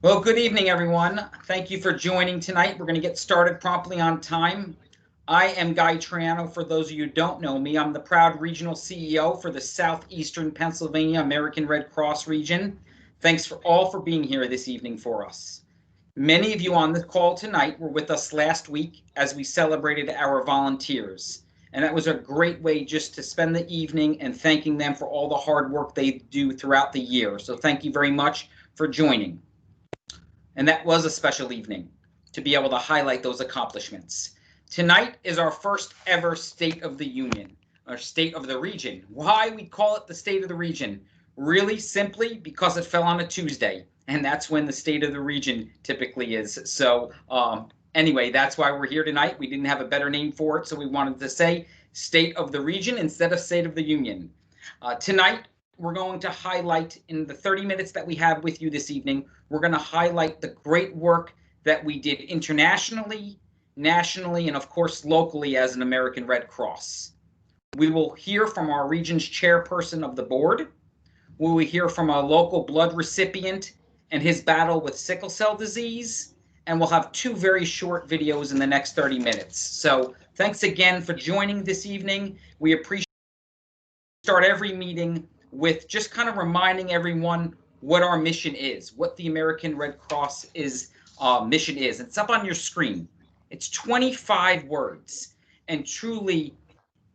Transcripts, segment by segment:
Well, good evening, everyone. Thank you for joining tonight. We're going to get started promptly on time. I am Guy Triano. For those of you who don't know me, I'm the proud regional CEO for the Southeastern Pennsylvania American Red Cross region. Thanks for being here this evening for us. Many of you on the call tonight were with us last week as we celebrated our volunteers. And that was a great way just to spend the evening and thanking them for all the hard work they do throughout the year. So thank you very much for joining. And that was a special evening to be able to highlight those accomplishments. Tonight is our first ever State of the Union, or State of the Region. Why we call it the State of the Region? Really simply because it fell on a Tuesday, and that's when the State of the Region typically is. So anyway, that's why we're here tonight. We didn't have a better name for it, so we wanted to say State of the Region instead of State of the Union. Tonight, we're going to highlight, in the 30 minutes that we have with you this evening, we're going to highlight the great work that we did internationally, nationally, and of course locally as an American Red Cross. We will hear from our region's chairperson of the board. We will hear from a local blood recipient and his battle with sickle cell disease. And we'll have two very short videos in the next 30 minutes. So thanks again for joining this evening. We appreciate start every meeting with just kind of reminding everyone what our mission is, what the American Red Cross mission is. It's up on your screen. It's 25 words, and truly,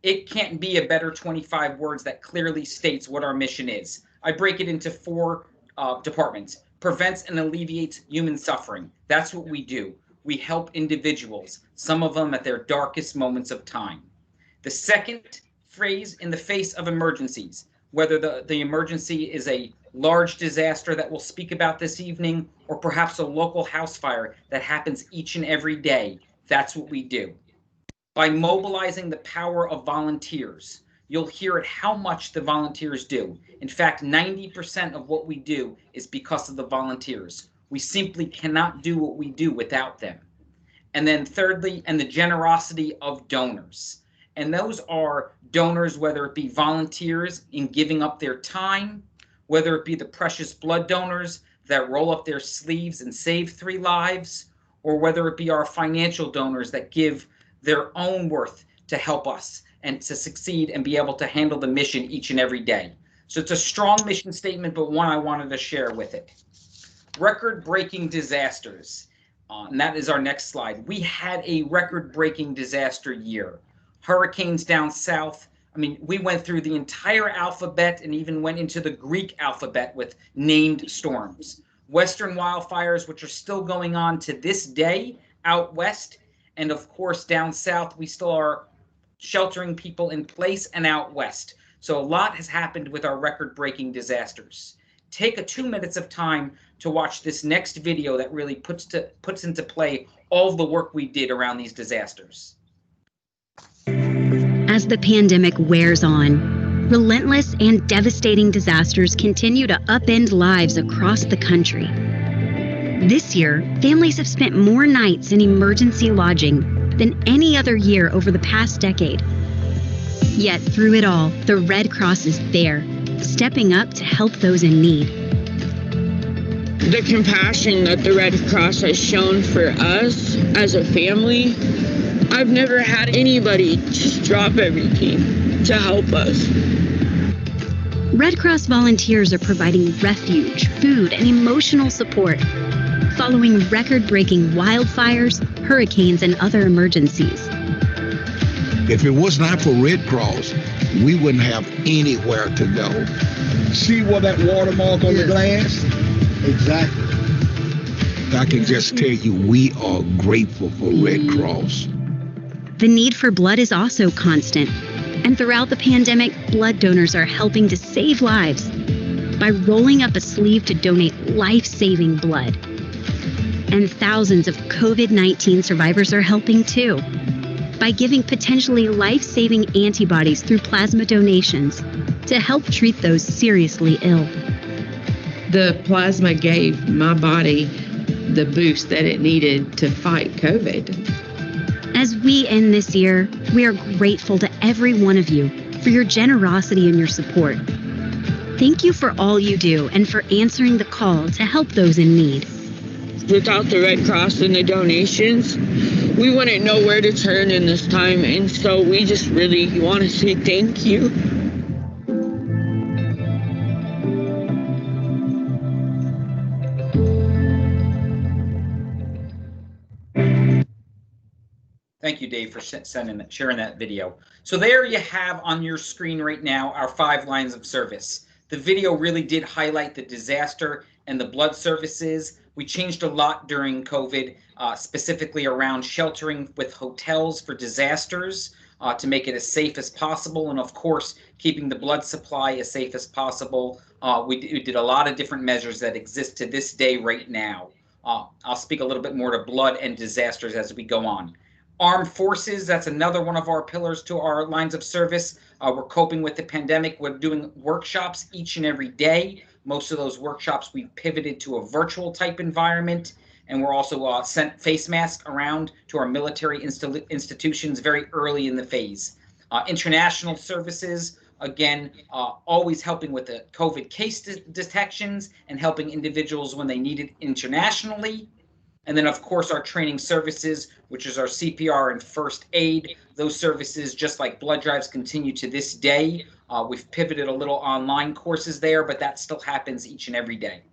it can't be a better 25 words that clearly states what our mission is. I break it into four departments. Prevents and alleviates human suffering. That's what we do. We help individuals, some of them at their darkest moments of time. The second phrase, in the face of emergencies, whether the emergency is a large disaster that we'll speak about this evening, or perhaps a local house fire that happens each and every day. That's what we do. By mobilizing the power of volunteers, you'll hear at how much the volunteers do. In fact, 90% of what we do is because of the volunteers. We simply cannot do what we do without them. And then thirdly, and the generosity of donors. And those are donors, whether it be volunteers in giving up their time, whether it be the precious blood donors that roll up their sleeves and save 3 lives, or whether it be our financial donors that give their own worth to help us and to succeed and be able to handle the mission each and every day. So it's a strong mission statement, but one I wanted to share with it. Record-breaking disasters. And that is our next slide. We had a record-breaking disaster year. Hurricanes down south. I mean, we went through the entire alphabet and even went into the Greek alphabet with named storms. Western wildfires, which are still going on to this day out west. And of course, down south, we still are sheltering people in place and out west. So a lot has happened with our record-breaking disasters. Take 2 minutes of time to watch this next video that really puts into play all of the work we did around these disasters. As the pandemic wears on, relentless and devastating disasters continue to upend lives across the country. This year, families have spent more nights in emergency lodging than any other year over the past decade. Yet through it all, the Red Cross is there, stepping up to help those in need. The compassion that the Red Cross has shown for us as a family, I've never had anybody just drop everything to help us. Red Cross volunteers are providing refuge, food, and emotional support following record-breaking wildfires, hurricanes, and other emergencies. If it was not for Red Cross, we wouldn't have anywhere to go. See where that watermark on the glass? Exactly. I can just tell you, we are grateful for Red Cross. The need for blood is also constant, and throughout the pandemic, blood donors are helping to save lives by rolling up a sleeve to donate life-saving blood. And thousands of COVID-19 survivors are helping too, by giving potentially life-saving antibodies through plasma donations to help treat those seriously ill. The plasma gave my body the boost that it needed to fight COVID. As we end this year, we are grateful to every one of you for your generosity and your support. Thank you for all you do and for answering the call to help those in need. without the Red Cross and the donations, we wouldn't know where to turn in this time. And so we just really want to say thank you. Thank you, Dave, for sharing that video. So there you have on your screen right now our 5 lines of service. The video really did highlight the disaster and the blood services. We changed a lot during COVID, specifically around sheltering with hotels for disasters to make it as safe as possible, and of course, keeping the blood supply as safe as possible. We did a lot of different measures that exist to this day right now. I'll speak a little bit more to blood and disasters as we go on. Armed forces, that's another one of our pillars to our lines of service. We're coping with the pandemic. We're doing workshops each and every day. Most of those workshops we've pivoted to a virtual type environment, and we're also sent face masks around to our military institutions very early in the phase. International services, again, always helping with the COVID case detections and helping individuals when they need it internationally. And then, of course, our training services, which is our CPR and first aid. Those services, just like blood drives, continue to this day. We've pivoted a little online courses there, but that still happens each and every day.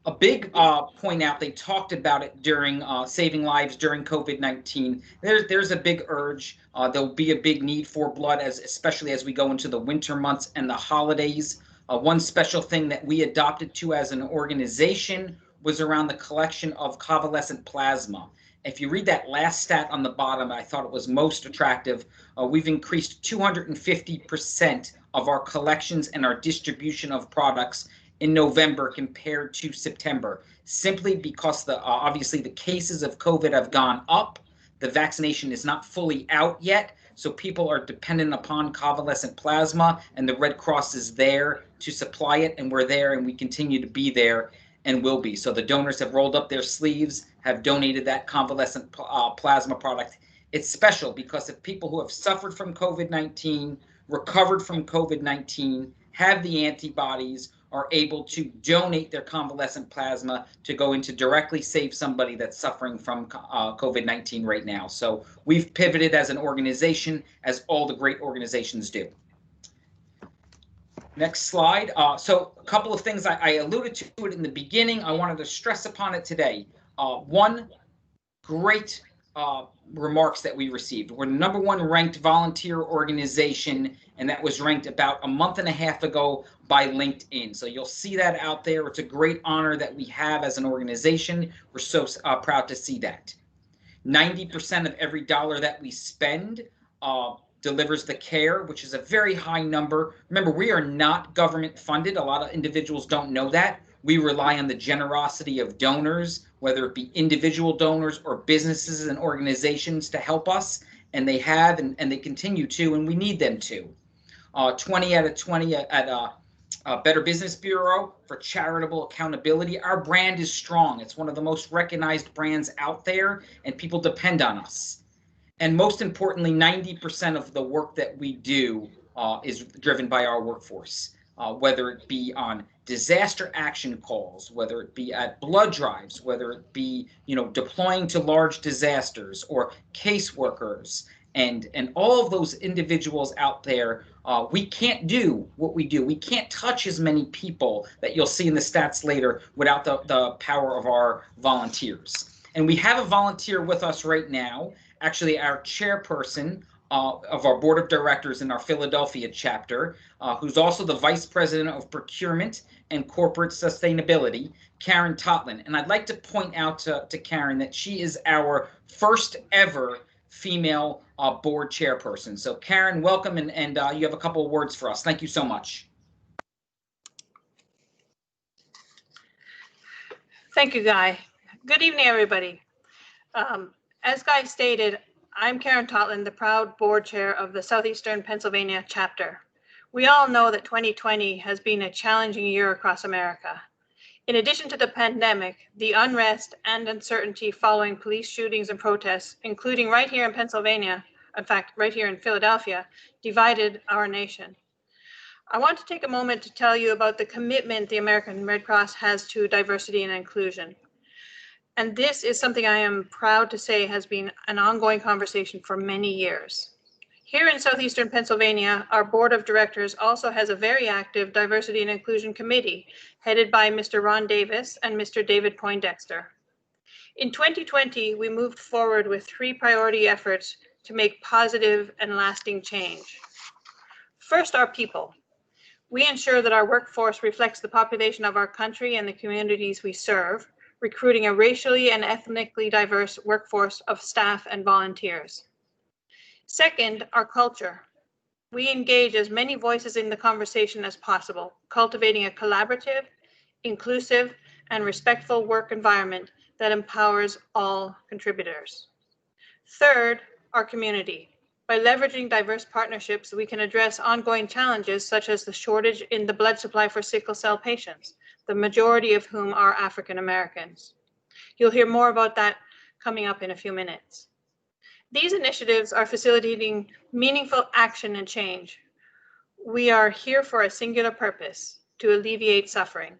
A big point out, they talked about it during saving lives during COVID-19. There's a big urge. There'll be a big need for blood, especially as we go into the winter months and the holidays. One special thing that we adopted to as an organization was around the collection of convalescent plasma. If you read that last stat on the bottom, I thought it was most attractive. We've increased 250% of our collections and our distribution of products in November compared to September, simply because obviously the cases of COVID have gone up. The vaccination is not fully out yet, so people are dependent upon convalescent plasma, and the Red Cross is there to supply it, and we're there, and we continue to be there and will be. So the donors have rolled up their sleeves, have donated that convalescent plasma product. It's special because if people who have suffered from COVID-19, recovered from COVID-19, have the antibodies, are able to donate their convalescent plasma to go into directly save somebody that's suffering from COVID-19 right now. So we've pivoted as an organization, as all the great organizations do. Next slide. So a couple of things, I alluded to it in the beginning. I wanted to stress upon it today. One, great remarks that we received. We're the #1 ranked volunteer organization, and that was ranked about a month and a half ago by LinkedIn. So you'll see that out there. It's a great honor that we have as an organization. We're so proud to see that. 90% of every dollar that we spend delivers the care, which is a very high number. Remember, we are not government funded. A lot of individuals don't know that. We rely on the generosity of donors, whether it be individual donors or businesses and organizations to help us, and they have, and they continue to, and we need them to. 20 out of 20 at Better Business Bureau for charitable accountability. Our brand is strong. It's one of the most recognized brands out there, and people depend on us. And most importantly, 90% of the work that we do is driven by our workforce, whether it be on disaster action calls, whether it be at blood drives, whether it be, deploying to large disasters, or caseworkers, and all of those individuals out there. We can't do what we do. We can't touch as many people that you'll see in the stats later without the power of our volunteers. And we have a volunteer with us right now. Actually, our chairperson of our board of directors in our Philadelphia chapter, who's also the vice president of procurement and corporate sustainability, Karen Totland. And I'd like to point out to Karen that she is our first ever female board chairperson. So Karen, welcome, and you have a couple of words for us. Thank you so much. Thank you, Guy. Good evening, everybody. As Guy stated, I'm Karen Totland, the proud board chair of the Southeastern Pennsylvania chapter. We all know that 2020 has been a challenging year across America. In addition to the pandemic, the unrest and uncertainty following police shootings and protests, including right here in Pennsylvania, in fact, right here in Philadelphia, divided our nation. I want to take a moment to tell you about the commitment the American Red Cross has to diversity and inclusion. And this is something I am proud to say has been an ongoing conversation for many years. Here in Southeastern Pennsylvania, our board of directors also has a very active diversity and inclusion committee headed by Mr. Ron Davis and Mr. David Poindexter. In 2020, we moved forward with 3 priority efforts to make positive and lasting change. First, our people. We ensure that our workforce reflects the population of our country and the communities we serve, recruiting a racially and ethnically diverse workforce of staff and volunteers. Second, our culture. We engage as many voices in the conversation as possible, cultivating a collaborative, inclusive, and respectful work environment that empowers all contributors. Third, our community. By leveraging diverse partnerships, we can address ongoing challenges such as the shortage in the blood supply for sickle cell patients, the majority of whom are African Americans. You'll hear more about that coming up in a few minutes. These initiatives are facilitating meaningful action and change. We are here for a singular purpose, to alleviate suffering.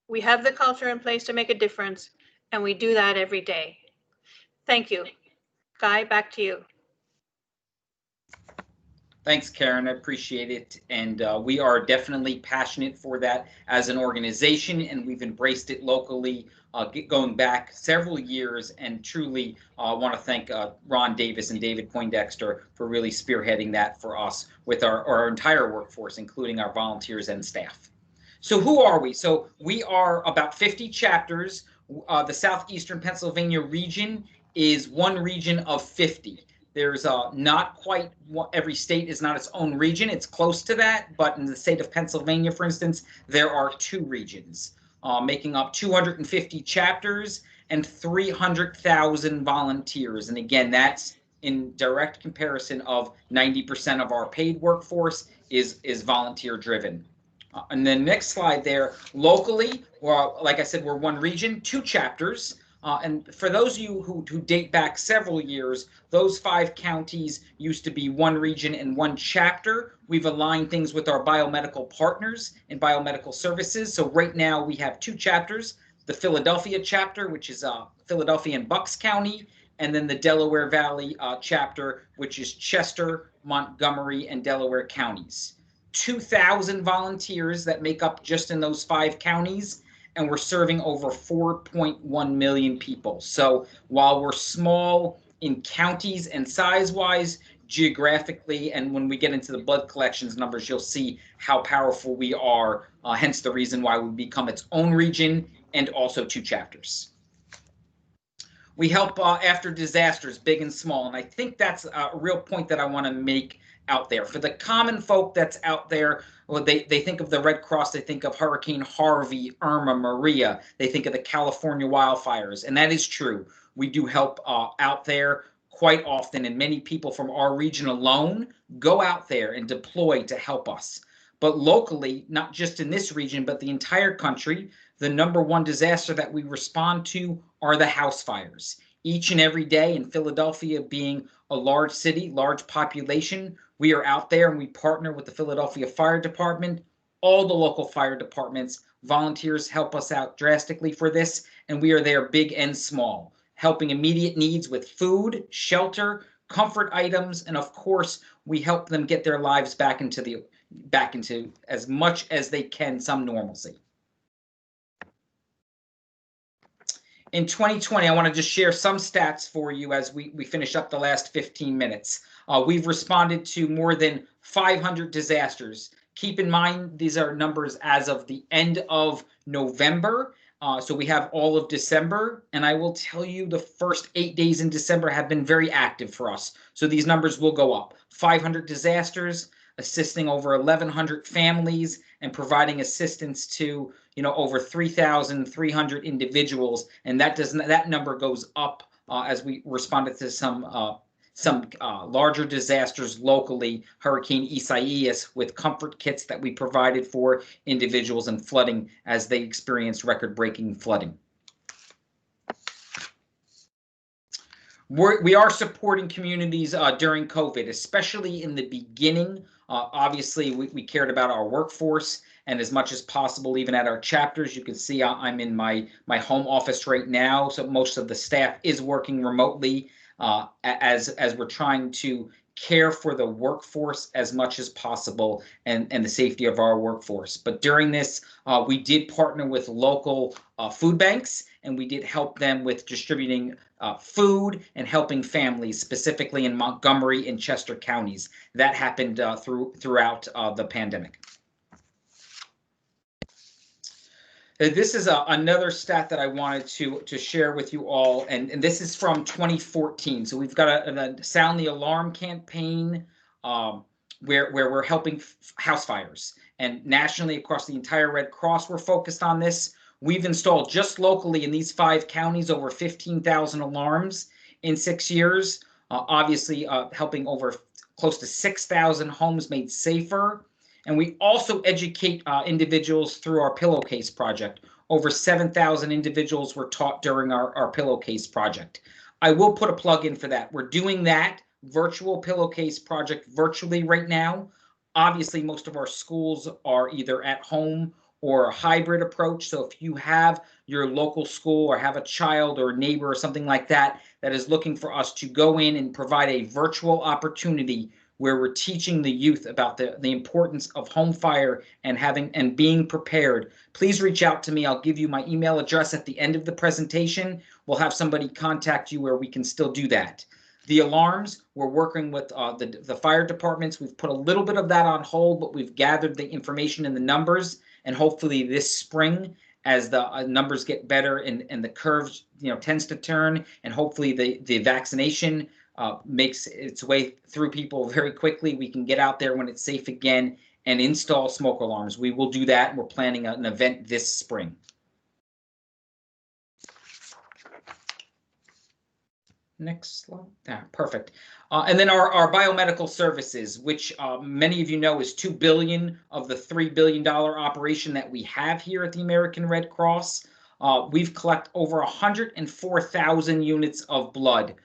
We have the culture in place to make a difference, and we do that every day. Thank you. Guy, back to you. Thanks, Karen. I appreciate it. And we are definitely passionate for that as an organization, and we've embraced it locally going back several years, and truly want to thank Ron Davis and David Poindexter for really spearheading that for us with our entire workforce, including our volunteers and staff. So who are we? So we are about 50 chapters. The Southeastern Pennsylvania region is one region of 50. There's not quite, every state is not its own region. It's close to that, but in the state of Pennsylvania, for instance, there are 2 regions, making up 250 chapters and 300,000 volunteers. And again, that's in direct comparison of 90% of our paid workforce is volunteer driven. And the next slide there, locally, well, like I said, we're one region, 2 chapters. And for those of you who date back several years, those 5 counties used to be one region and one chapter. We've aligned things with our biomedical partners and Biomedical Services. So right now we have 2 chapters, the Philadelphia chapter, which is Philadelphia and Bucks County, and then the Delaware Valley chapter, which is Chester, Montgomery, and Delaware counties. 2,000 volunteers that make up just in those 5 counties. And we're serving over 4.1 million people. So while we're small in counties and size-wise, geographically, and when we get into the blood collections numbers, you'll see how powerful we are, hence the reason why we become its own region and also 2 chapters. We help after disasters, big and small, and I think that's a real point that I want to make out there. For the common folk that's out there, well, they think of the Red Cross, they think of Hurricane Harvey, Irma, Maria, they think of the California wildfires, and that is true. We do help out there quite often, and many people from our region alone go out there and deploy to help us. But locally, not just in this region, but the entire country, the #1 disaster that we respond to are the house fires. Each and every day, in Philadelphia being a large city, large population, we are out there and we partner with the Philadelphia Fire Department, all the local fire departments. Volunteers help us out drastically for this, and we are there big and small, helping immediate needs with food, shelter, comfort items, and of course, we help them get their lives back into as much as they can, some normalcy. In 2020, I want to just share some stats for you as we finish up the last 15 minutes. We've responded to more than 500 disasters. Keep in mind, these are numbers as of the end of November. So we have all of December, and I will tell you the first 8 days in December have been very active for us. So these numbers will go up. 500 disasters, assisting over 1,100 families, and providing assistance to over 3,300 individuals, and that number goes up as we responded to some larger disasters locally, Hurricane Isaias, with comfort kits that we provided for individuals and flooding as they experienced record-breaking flooding. We are supporting communities during COVID, especially in the beginning Obviously, we cared about our workforce, and as much as possible, even at our chapters. You can see I'm in my home office right now, so most of the staff is working remotely as we're trying to care for the workforce as much as possible and the safety of our workforce. But during this, we did partner with local food banks, and we did help them with distributing food and helping families, specifically in Montgomery and Chester counties. That happened throughout the pandemic. This is another stat that I wanted to share with you all, and this is from 2014. So we've got a Sound the Alarm campaign where we're helping house fires, and nationally across the entire Red Cross we're focused on this. We've installed just locally in these 5 counties over 15,000 alarms in 6 years, obviously helping over close to 6,000 homes made safer. And we also educate individuals through our pillowcase project. Over 7,000 individuals were taught during our pillowcase project. I will put a plug in for that. We're doing that virtual pillowcase project virtually right now. Obviously, most of our schools are either at home or a hybrid approach. So if you have your local school or have a child or a neighbor or something like that that is looking for us to go in and provide a virtual opportunity where we're teaching the youth about the importance of home fire and being prepared, please reach out to me. I'll give you my email address at the end of the presentation. We'll have somebody contact you where we can still do that. The alarms, we're working with the fire departments. We've put a little bit of that on hold, but we've gathered the information and the numbers, and hopefully this spring, as the numbers get better and the curve tends to turn, and hopefully the vaccination makes its way through people very quickly, we can get out there when it's safe again and install smoke alarms. We will do that, and we're planning an event this spring. Next slide. Perfect. And then our biomedical services, which many of you know is $2 billion of the $3 billion operation that we have here at the American Red Cross. We've collected over 104,000 units of blood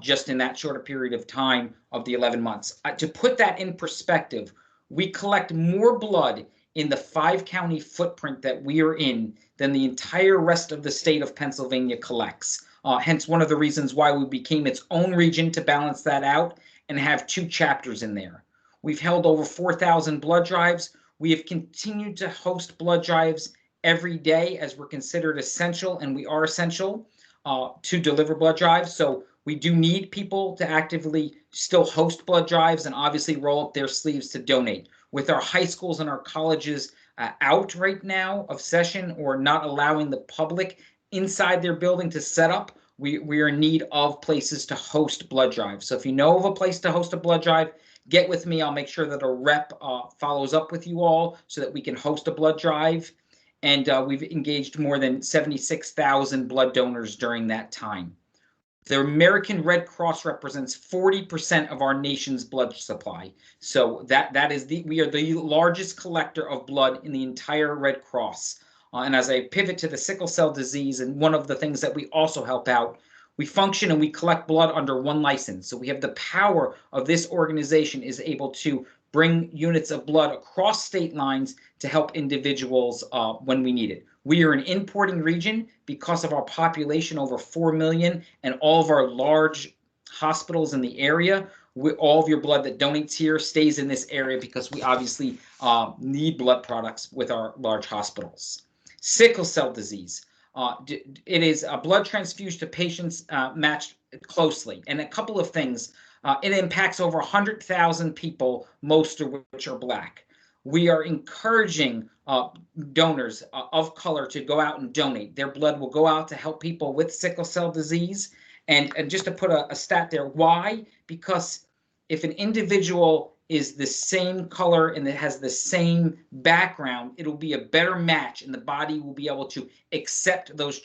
just in that short a period of time of the 11 months. To put that in perspective, we collect more blood in the 5-county footprint that we are in than the entire rest of the state of Pennsylvania collects. Hence one of the reasons why we became its own region, to balance that out and have 2 chapters in there. We've held over 4,000 blood drives. We have continued to host blood drives every day as we're considered essential, and we are essential to deliver blood drives. So we do need people to actively still host blood drives and obviously roll up their sleeves to donate. With our high schools and our colleges out right now of session or not allowing the public inside their building to set up, we are in need of places to host blood drives. So if you know of a place to host a blood drive, get with me. I'll make sure that a rep follows up with you all so that we can host a blood drive. And we've engaged more than 76,000 blood donors during that time. The American Red Cross represents 40% of our nation's blood supply. So that is we are the largest collector of blood in the entire Red Cross. And as I pivot to the sickle cell disease, and one of the things that we also help out, we function and we collect blood under one license. So we have the power of this organization is able to bring units of blood across state lines to help individuals when we need it. We are an importing region because of our population, over 4 million, and all of our large hospitals in the area. All of your blood that donates here stays in this area because we obviously need blood products with our large hospitals. Sickle cell disease. It is a blood transfused to patients matched closely. And a couple of things. It impacts over 100,000 people, most of which are Black. We are encouraging donors of color to go out and donate. Their blood will go out to help people with sickle cell disease. And just to put a stat there, why? Because if an individual is the same color and it has the same background, it'll be a better match, and the body will be able to accept those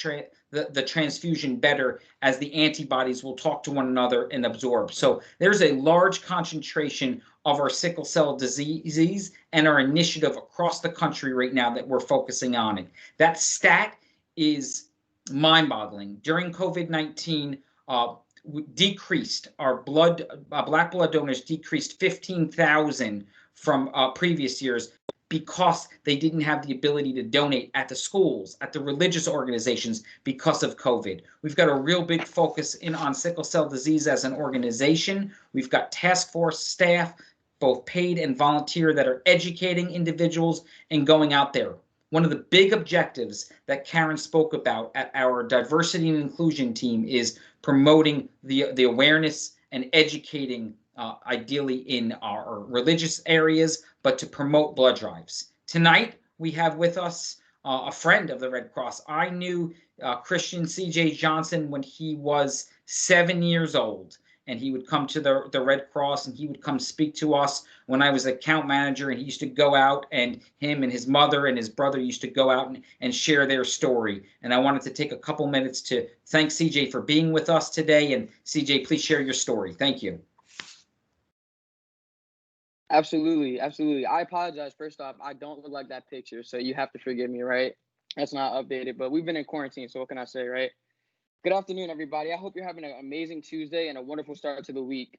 the transfusion better, as the antibodies will talk to one another and absorb. So there's a large concentration of our sickle cell disease and our initiative across the country right now that we're focusing on it. That stat is mind-boggling. During COVID-19, we decreased our blood, Black blood donors decreased 15,000 from previous years because they didn't have the ability to donate at the schools, at the religious organizations because of COVID. We've got a real big focus on sickle cell disease as an organization. We've got task force staff, both paid and volunteer, that are educating individuals and going out there. One of the big objectives that Karen spoke about at our diversity and inclusion team is promoting the awareness and educating, ideally in our religious areas, but to promote blood drives. Tonight, we have with us a friend of the Red Cross. I knew Christian C.J. Johnson when he was 7 years old, and he would come to the Red Cross, and he would come speak to us when I was account manager, and he used to go out, and him and his mother and his brother used to go out and share their story. And I wanted to take a couple minutes to thank CJ for being with us today. And CJ, please share your story. Thank you. Absolutely, absolutely. I apologize. First off, I don't look like that picture, so you have to forgive me, right? That's not updated, but we've been in quarantine, so what can I say, right? Good afternoon, everybody. I hope you're having an amazing Tuesday and a wonderful start to the week.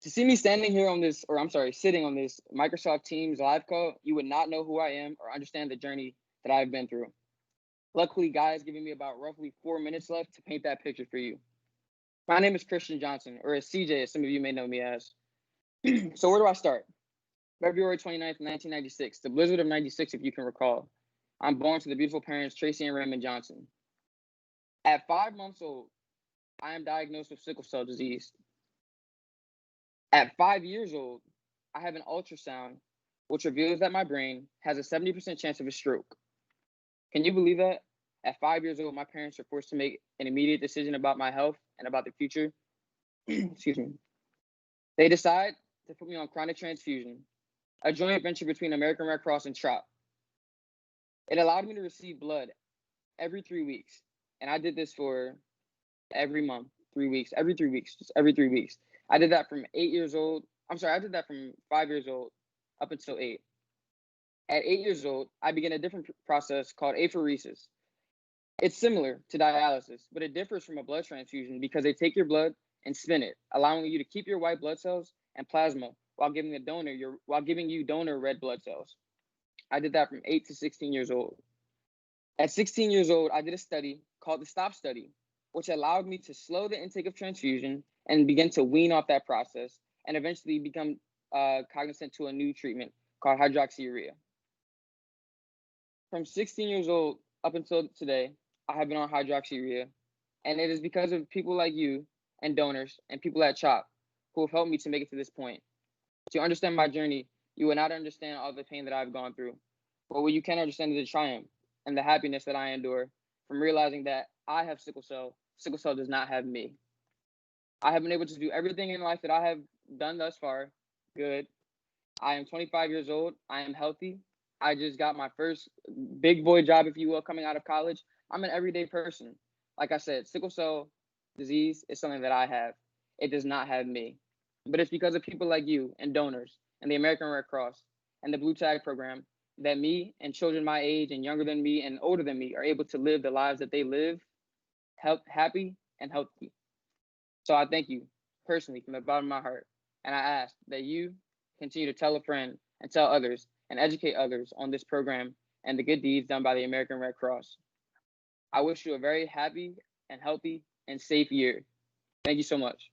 To see me standing here on this, sitting on this Microsoft Teams live call, you would not know who I am or understand the journey that I've been through. Luckily, Guy is giving me about roughly 4 minutes left to paint that picture for you. My name is Christian Johnson, or as CJ, as some of you may know me as. So where do I start? February 29th, 1996, the blizzard of 96, if you can recall. I'm born to the beautiful parents, Tracy and Raymond Johnson. At 5 months old, I am diagnosed with sickle cell disease. At 5 years old, I have an ultrasound, which reveals that my brain has a 70% chance of a stroke. Can you believe that? At 5 years old, my parents are forced to make an immediate decision about my health and about the future. Excuse me. They decide to put me on chronic transfusion, a joint venture between American Red Cross and CHOP. It allowed me to receive blood every 3 weeks. And I did this for every month, 3 weeks, every 3 weeks, just every 3 weeks. I did that from 8 years old. I did that from 5 years old up until 8. At 8 years old, I began a different process called apheresis. It's similar to dialysis, but it differs from a blood transfusion because they take your blood and spin it, allowing you to keep your white blood cells and plasma while giving you donor red blood cells. I did that from 8 to 16 years old. At 16 years old, I did a study called the STOP study, which allowed me to slow the intake of transfusion and begin to wean off that process and eventually become cognizant to a new treatment called hydroxyurea. From 16 years old up until today, I have been on hydroxyurea, and it is because of people like you and donors and people at CHOP who have helped me to make it to this point. To understand my journey, you will not understand all the pain that I've gone through, but what you can understand is the triumph and the happiness that I endure from realizing that I have sickle cell. Sickle cell does not have me. I have been able to do everything in life that I have done thus far. Good. I am 25 years old. I am healthy. I just got my first big boy job, if you will, coming out of college. I'm an everyday person. Like I said, sickle cell disease is something that I have. It does not have me. But it's because of people like you and donors and the American Red Cross and the Blue Tag program that me and children my age and younger than me and older than me are able to live the lives that they live, happy and healthy. So I thank you personally from the bottom of my heart. And I ask that you continue to tell a friend and tell others and educate others on this program and the good deeds done by the American Red Cross. I wish you a very happy and healthy and safe year. Thank you so much.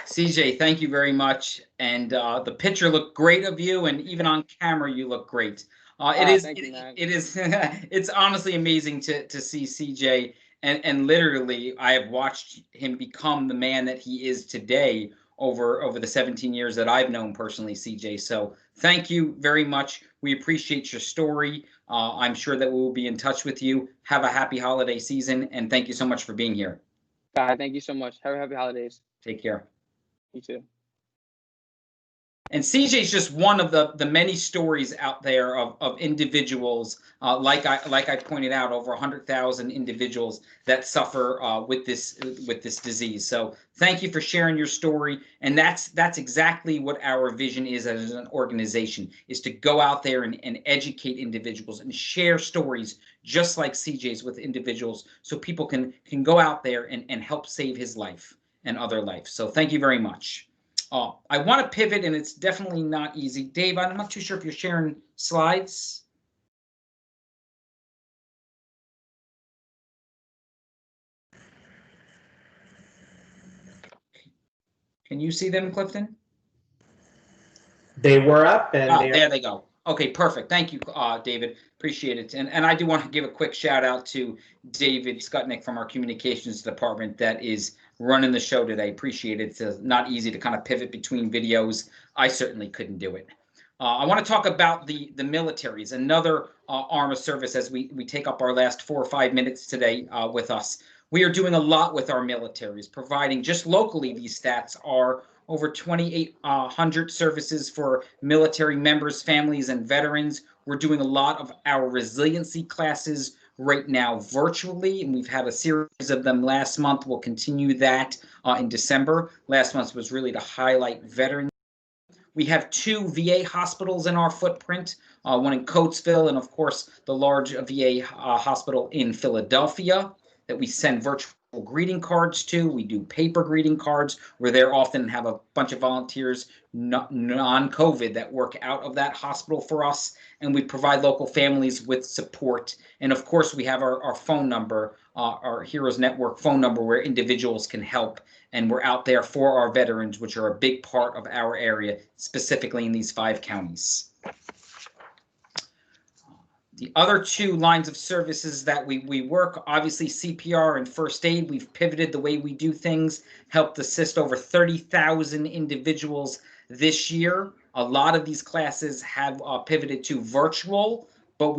CJ, thank you very much. And the picture looked great of you, and even on camera, you look great. It's honestly amazing to see CJ, and literally, I have watched him become the man that he is today over the 17 years that I've known personally, CJ. So thank you very much. We appreciate your story. I'm sure that we will be in touch with you. Have a happy holiday season, and thank you so much for being here. Thank you so much. Have a happy holidays. Take care. You too. And CJ is just one of the many stories out there of individuals, like I pointed out, over 100,000 individuals that suffer with this disease. So thank you for sharing your story. And that's exactly what our vision is as an organization, is to go out there and educate individuals and share stories just like CJ's with individuals, so people can go out there and help save his life and other lives. So thank you very much. I want to pivot, and it's definitely not easy. Dave, I'm not too sure if you're sharing slides. Can you see them, Clifton? They were up, and there they go. Okay, perfect. Thank you, David. Appreciate it. And I do want to give a quick shout out to David Skutnik from our communications department that is running the show today. Appreciate it. It's not easy to kind of pivot between videos. I certainly couldn't do it. I want to talk about the militaries, another arm of service as we take up our last 4 or 5 minutes today with us. We are doing a lot with our militaries, providing just locally. These stats are over 2,800 services for military members, families, and veterans. We're doing a lot of our resiliency classes right now virtually, and we've had a series of them last month. We'll continue that in December. Last month was really to highlight veterans. We have 2 VA hospitals in our footprint, one in Coatesville, and of course the large VA hospital in Philadelphia that we send virtual greeting cards to. We do paper greeting cards. We're there often and have a bunch of volunteers non-COVID that work out of that hospital for us, and we provide local families with support. And of course we have our phone number, our Heroes Network phone number, where individuals can help, and we're out there for our veterans, which are a big part of our area, specifically in these 5 counties. The other 2 lines of services that we work, obviously CPR and first aid. We've pivoted the way we do things, helped assist over 30,000 individuals this year. A lot of these classes have pivoted to virtual, but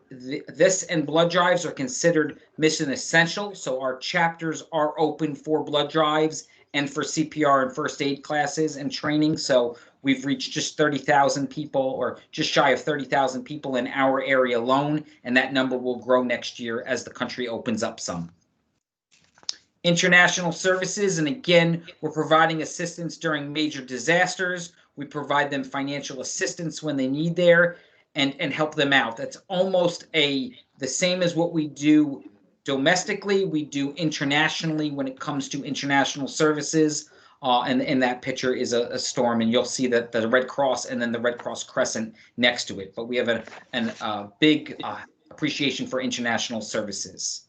this and blood drives are considered mission essential. So our chapters are open for blood drives and for CPR and first aid classes and training. So we've reached just 30,000 people, or just shy of 30,000 people in our area alone, and that number will grow next year as the country opens up some. International services, and again, we're providing assistance during major disasters. We provide them financial assistance when they need there, and help them out. That's almost the same as what we do domestically. We do internationally when it comes to international services. And in that picture is a storm, and you'll see that the Red Cross and then the Red Cross Crescent next to it. But we have a big appreciation for international services.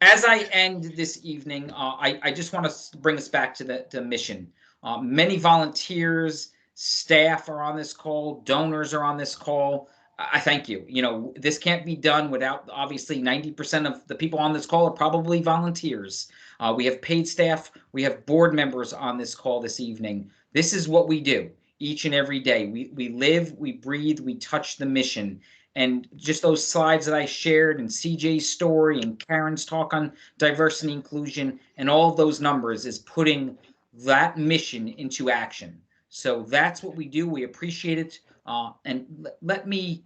As I end this evening, I just want to bring us back to the mission. Many volunteers, staff are on this call, donors are on this call. I thank you. You know, this can't be done without, obviously, 90% of the people on this call are probably volunteers. We have paid staff. We have board members on this call this evening. This is what we do each and every day. We live, we breathe, we touch the mission. And just those slides that I shared, and CJ's story, and Karen's talk on diversity and inclusion, and all of those numbers is putting that mission into action. So that's what we do. We appreciate it. And let me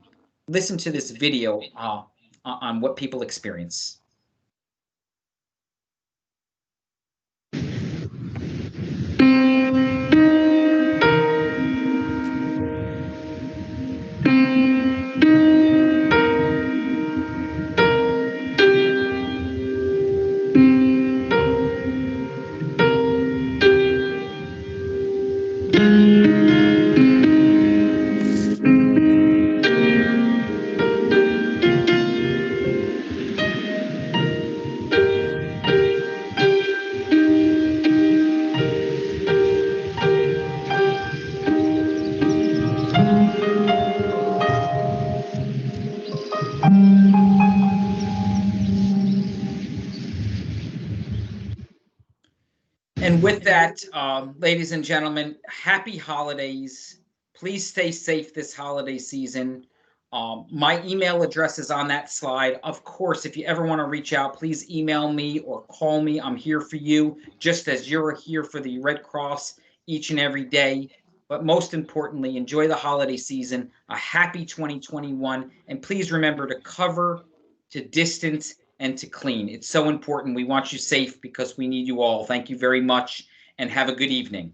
listen to this video on what people experience. And with that, ladies and gentlemen, happy holidays. Please stay safe this holiday season. My email address is on that slide. Of course, if you ever want to reach out, please email me or call me. I'm here for you, just as you're here for the Red Cross each and every day. But most importantly, enjoy the holiday season, a happy 2021, and please remember to cover, to distance, and to clean. It's so important. We want you safe because we need you all. Thank you very much, and have a good evening.